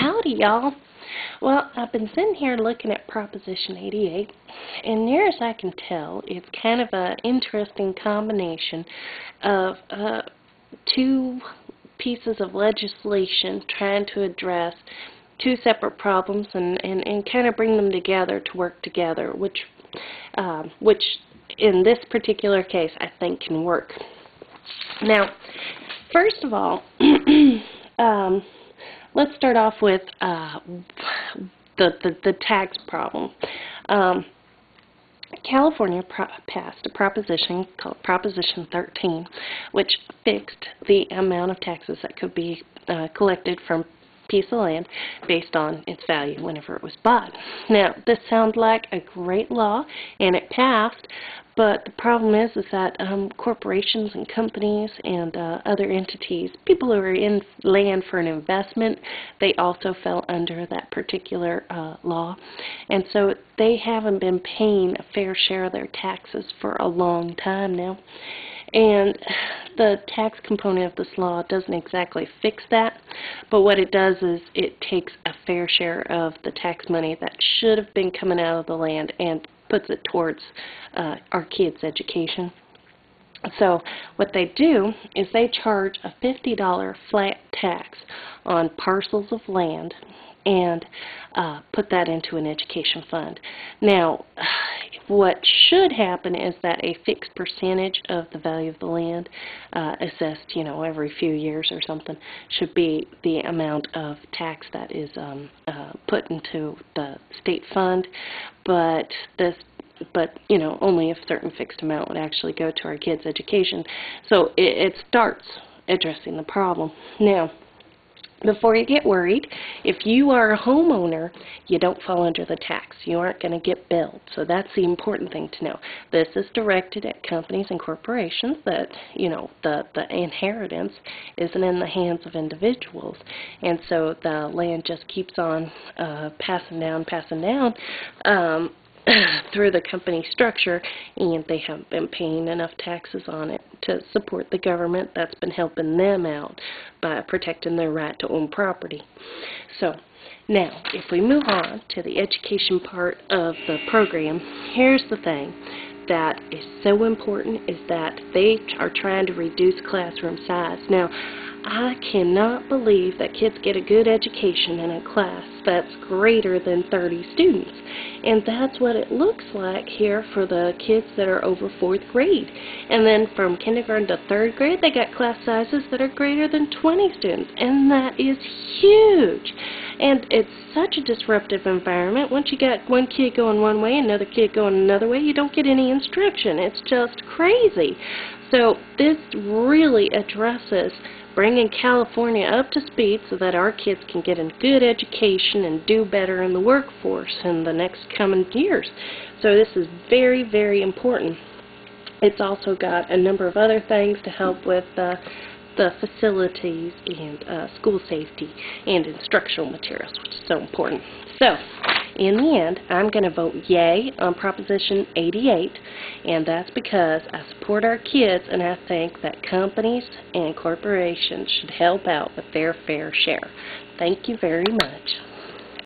Howdy, y'all. Well, I've been sitting here looking at Proposition 88, and near as I can tell, it's kind of an interesting combination of two pieces of legislation trying to address two separate problems and kind of bring them together to work together, which in this particular case I think can work. Now, first of all, let's start off with the tax problem. California passed a proposition called Proposition 13, which fixed the amount of taxes that could be collected from a piece of land based on its value whenever it was bought. Now, this sounds like a great law, and it passed, but the problem is that corporations and companies and other entities, people who are in land for an investment, they also fell under that particular law. And so they haven't been paying a fair share of their taxes for a long time now. And the tax component of this law doesn't exactly fix that, but what it does is it takes a fair share of the tax money that should have been coming out of the land and puts it towards our kids' education. So what they do is they charge a $50 flat tax on parcels of land and put that into an education fund. Now, what should happen is that a fixed percentage of the value of the land, assessed, every few years or something, should be the amount of tax that is put into the state fund. But only a certain fixed amount would actually go to our kids' education. So it starts addressing the problem. Now, before you get worried, if you are a homeowner, you don't fall under the tax. You aren't going to get billed. So that's the important thing to know. This is directed at companies and corporations that, the inheritance isn't in the hands of individuals. And so the land just keeps on passing down, through the company structure, and they haven't been paying enough taxes on it to support the government that's been helping them out by protecting their right to own property. So now, if we move on to the education part of the program, here's the thing that is so important is that they are trying to reduce classroom size. Now, I cannot believe that kids get a good education in a class that's greater than 30 students. And that's what it looks like here for the kids that are over 4th grade. And then from kindergarten to 3rd grade, they got class sizes that are greater than 20 students. And that is huge. And it's such a disruptive environment. Once you got one kid going one way, another kid going another way, you don't get any instruction. It's just crazy. So this really addresses bringing California up to speed so that our kids can get a good education and do better in the workforce in the next coming years. So this is very, very important. It's also got a number of other things to help with the facilities and school safety and instructional materials, which is so important. So, in the end, I'm going to vote yay on Proposition 88, and that's because I support our kids, and I think that companies and corporations should help out with their fair share. Thank you very much.